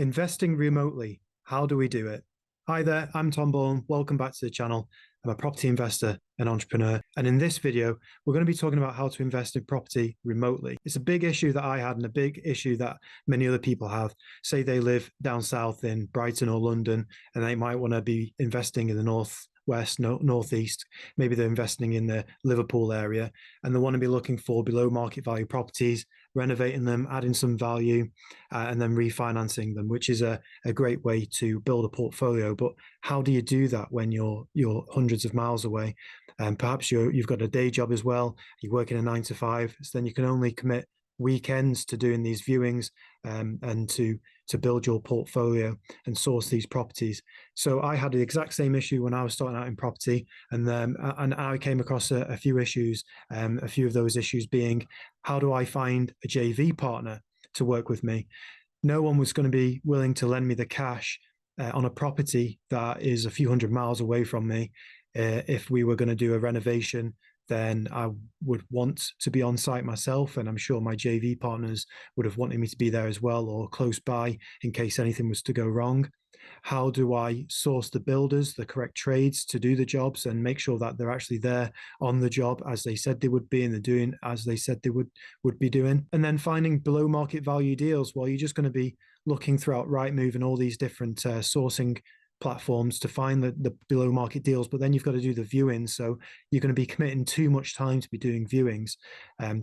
Investing remotely. How do we do it? Hi there, I'm Tom Bourne. Welcome back to the channel. I'm a property investor and entrepreneur. And in this video, we're going to be talking about how to invest in property remotely. It's a big issue that I had and a big issue that many other people have. Say they live down south in Brighton or London, and they might want to be investing in the northeast. Maybe they're investing in the Liverpool area and they want to be looking for below market value properties, renovating them, adding some value, and then refinancing them, which is a great way to build a portfolio. But how do you do that when you're hundreds of miles away? And perhaps you've got a day job as well. You're working a 9 to 5, so then you can only commit weekends to doing these viewings and to build your portfolio and source these properties. So I had the exact same issue when I was starting out in property, and I came across a few issues. A few of those issues being, how do I find a JV partner to work with me? No one was going to be willing to lend me the cash on a property that is a few hundred miles away from me. If we were going to do a renovation, then I would want to be on site myself, and I'm sure my JV partners would have wanted me to be there as well, or close by in case anything was to go wrong. How do I source the builders, the correct trades to do the jobs and make sure that they're actually there on the job as they said they would be, and they're doing as they said they would be doing? And then finding below market value deals. Well, you're just going to be looking throughout Rightmove and all these different sourcing platforms to find the below market deals, but then you've got to do the viewings. So you're going to be committing too much time to be doing viewings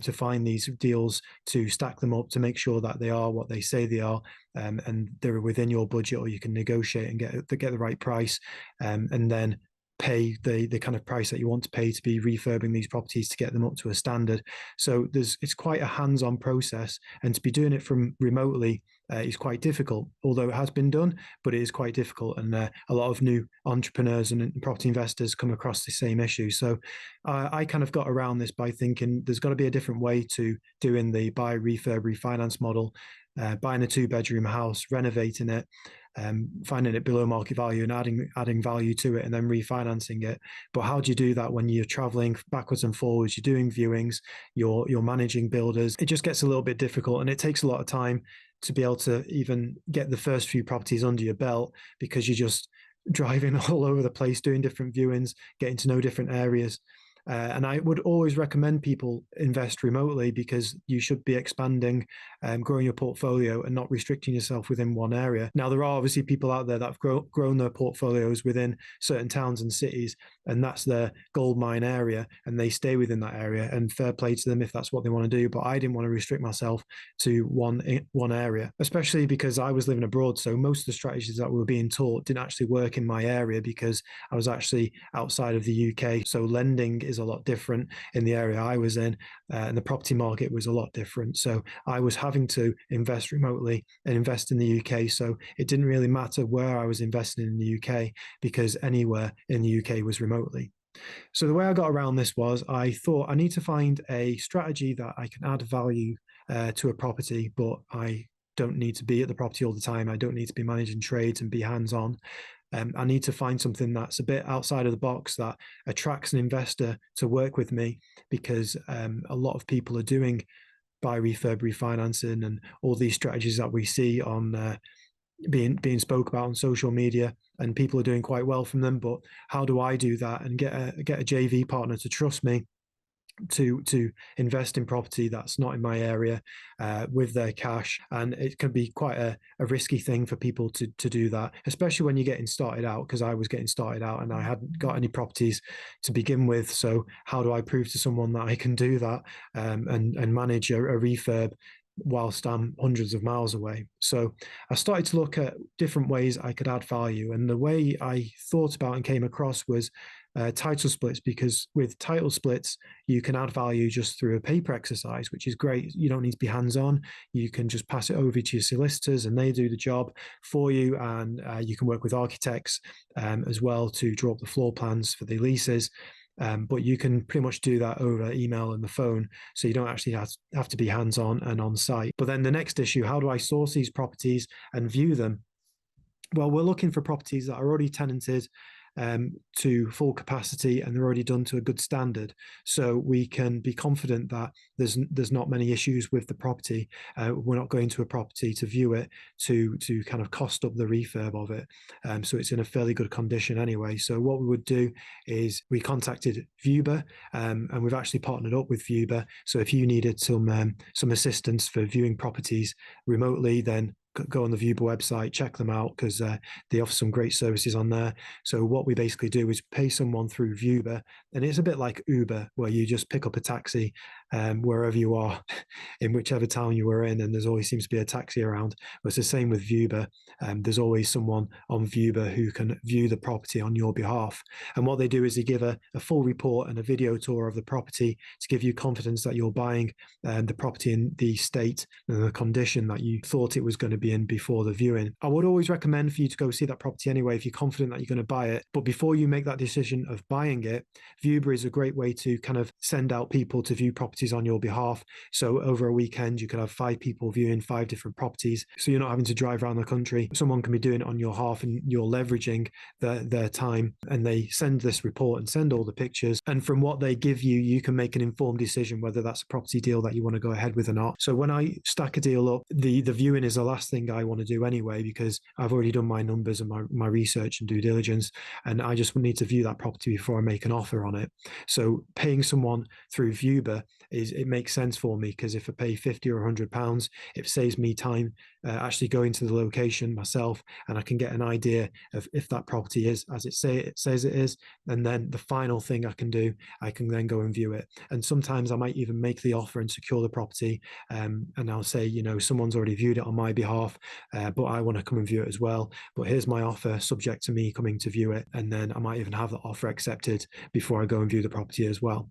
to find these deals, to stack them up, to make sure that they are what they say they are, and they're within your budget, or you can negotiate and get the right price, and then pay the kind of price that you want to pay to be refurbing these properties to get them up to a standard. So it's quite a hands-on process, and to be doing it from remotely is quite difficult, although it has been done, but it is quite difficult. And a lot of new entrepreneurs and property investors come across the same issue. So I kind of got around this by thinking there's got to be a different way to doing the buy, refurb, refinance model. Buying a 2-bedroom house, renovating it, finding it below market value and adding value to it, and then refinancing it. But how do you do that when you're traveling backwards and forwards? You're doing viewings, you're managing builders. It just gets a little bit difficult, and it takes a lot of time to be able to even get the first few properties under your belt, because you're just driving all over the place, doing different viewings, getting to know different areas. And I would always recommend people invest remotely, because you should be expanding, growing your portfolio and not restricting yourself within one area. Now, there are obviously people out there that have grown their portfolios within certain towns and cities, and that's their gold mine area, and they stay within that area, and fair play to them if that's what they want to do. But I didn't want to restrict myself to one area, especially because I was living abroad. So most of the strategies that we were being taught didn't actually work in my area, because I was actually outside of the UK. So lending is a lot different in the area I was in, and the property market was a lot different. So I was having to invest remotely and invest in the UK. So it didn't really matter where I was investing in the UK, because anywhere in the UK was remotely. So the way I got around this was, I thought I need to find a strategy that I can add value to a property, but I don't need to be at the property all the time. I don't need to be managing trades and be hands-on. I need to find something that's a bit outside of the box, that attracts an investor to work with me, because a lot of people are doing buy, refurb, refinancing, and all these strategies that we see on being spoke about on social media, and people are doing quite well from them. But how do I do that and get a JV partner to trust me to invest in property that's not in my area with their cash? And it can be quite a risky thing for people to do that, especially when you're getting started out, because I was getting started out and I hadn't got any properties to begin with. So how do I prove to someone that I can do that and manage a refurb whilst I'm hundreds of miles away? So I started to look at different ways I could add value, and the way I thought about and came across was title splits, because with title splits you can add value just through a paper exercise, which is great. You don't need to be hands-on. You can just pass it over to your solicitors and they do the job for you, and you can work with architects as well to draw up the floor plans for the leases. But you can pretty much do that over email and the phone, so you don't actually have to be hands-on and on site. But then the next issue, how do I source these properties and view them? Well, we're looking for properties that are already tenanted, to full capacity and they're already done to a good standard. So we can be confident that there's not many issues with the property. We're not going to a property to view it to kind of cost up the refurb of it. So it's in a fairly good condition anyway. So what we would do is we contacted Viewber, and we've actually partnered up with Viewber. So if you needed some assistance for viewing properties remotely, then go on the Viewber website, check them out, because they offer some great services on there. So what we basically do is pay someone through Viewber, and it's a bit like Uber, where you just pick up a taxi wherever you are, in whichever town you were in, and there's always seems to be a taxi around. But it's the same with Viewber. There's always someone on Viewber who can view the property on your behalf. And what they do is they give a full report and a video tour of the property to give you confidence that you're buying the property in the state and the condition that you thought it was going to be in before the viewing. I would always recommend for you to go see that property anyway if you're confident that you're going to buy it. But before you make that decision of buying it, Viewber is a great way to kind of send out people to view properties on your behalf. So over a weekend, you could have 5 people viewing 5 different properties. So you're not having to drive around the country. Someone can be doing it on your behalf and you're leveraging their time, and they send this report and send all the pictures. And from what they give you, you can make an informed decision whether that's a property deal that you want to go ahead with or not. So when I stack a deal up, the viewing is the last thing I want to do anyway, because I've already done my numbers and my research and due diligence, and I just need to view that property before I make an offer on it. So paying someone through Viewber it makes sense for me, because if I pay 50 or £100, it saves me time actually going to the location myself, and I can get an idea of if that property is as it says it is. And then the final thing I can do, I can then go and view it. And sometimes I might even make the offer and secure the property, and I'll say, someone's already viewed it on my behalf, but I want to come and view it as well. But here's my offer subject to me coming to view it. And then I might even have the offer accepted before I go and view the property as well.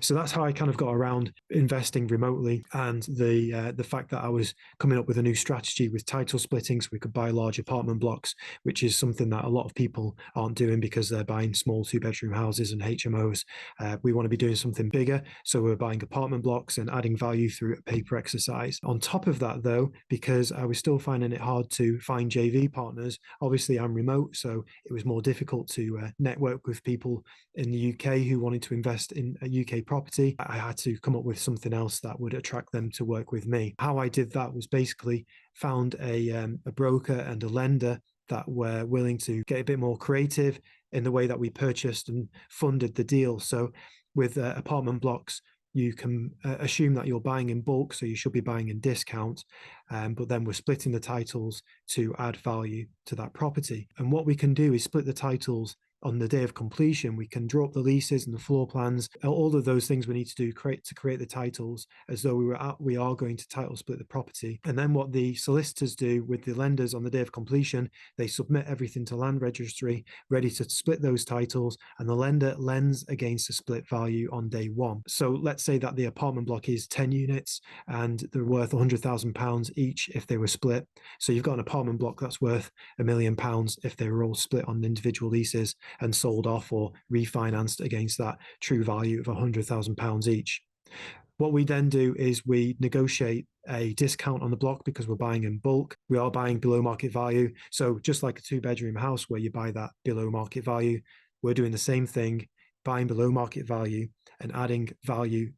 So that's how I kind of got around investing remotely, and the fact that I was coming up with a new strategy with title splitting, so we could buy large apartment blocks, which is something that a lot of people aren't doing because they're buying small 2-bedroom houses and HMOs. We want to be doing something bigger, so we're buying apartment blocks and adding value through a paper exercise. On top of that, though, because I was still finding it hard to find JV partners, obviously I'm remote, so it was more difficult to network with people in the UK who wanted to invest in a UK property. I had to come up with something else that would attract them to work with me. How I did that was basically found a broker and a lender that were willing to get a bit more creative in the way that we purchased and funded the deal. So with apartment blocks, you can assume that you're buying in bulk, so you should be buying in discount, but then we're splitting the titles to add value to that property. And what we can do is split the titles on the day of completion. We can draw up the leases and the floor plans, all of those things we need to do to create the titles, as though we are going to title split the property. And then what the solicitors do with the lenders on the day of completion, they submit everything to land registry, ready to split those titles, and the lender lends against the split value on day one. So let's say that the apartment block is 10 units and they're worth £100,000 each if they were split. So you've got an apartment block that's worth £1 million if they were all split on individual leases and sold off or refinanced against that true value of £100,000 each. What we then do is we negotiate a discount on the block because we're buying in bulk. We are buying below market value. So just like a 2-bedroom house where you buy that below market value, we're doing the same thing, buying below market value and adding value,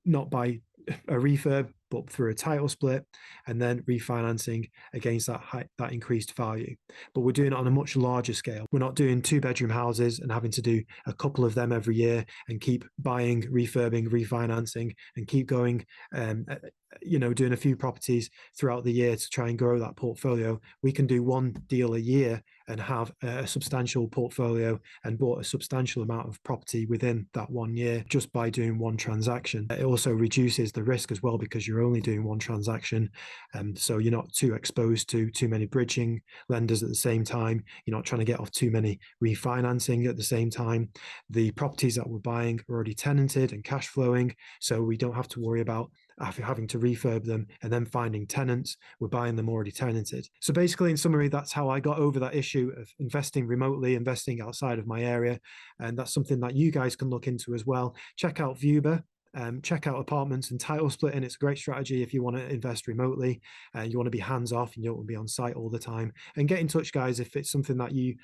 not by a refurb, but through a title split, and then refinancing against that increased value. But we're doing it on a much larger scale. We're not doing 2-bedroom houses and having to do a couple of them every year and keep buying, refurbing, refinancing, and keep going, doing a few properties throughout the year to try and grow that portfolio. We can do one deal a year and have a substantial portfolio and bought a substantial amount of property within that 1 year just by doing one transaction. It also reduces the risk as well because you're only doing one transaction. So you're not too exposed to too many bridging lenders at the same time. You're not trying to get off too many refinancing at the same time. The properties that we're buying are already tenanted and cash flowing, so we don't have to worry about having to refurb them and then finding tenants. We're buying them already tenanted. So basically, in summary, that's how I got over that issue of investing remotely, investing outside of my area. And that's something that you guys can look into as well. Check out Viewber. Check out apartments and title splitting. It's a great strategy if you want to invest remotely and you want to be hands off and you don't want to be on site all the time. And get in touch, guys, if it's something that you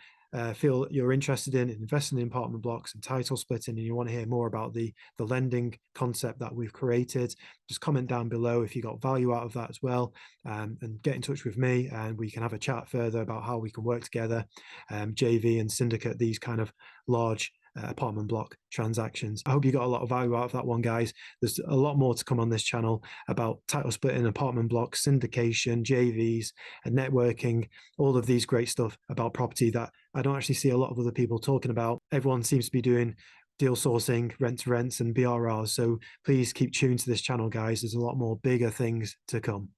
feel you're interested in investing in apartment blocks and title splitting, and you want to hear more about the lending concept that we've created, just comment down below if you got value out of that as well, and get in touch with me and we can have a chat further about how we can work together, JV and syndicate these kind of large apartment block transactions. I hope you got a lot of value out of that one, guys. There's a lot more to come on this channel about title splitting, apartment blocks, syndication, JVs, and networking, all of these great stuff about property that I don't actually see a lot of other people talking about. Everyone seems to be doing deal sourcing, rent to rents, and BRRs. So please keep tuned to this channel, guys. There's a lot more bigger things to come.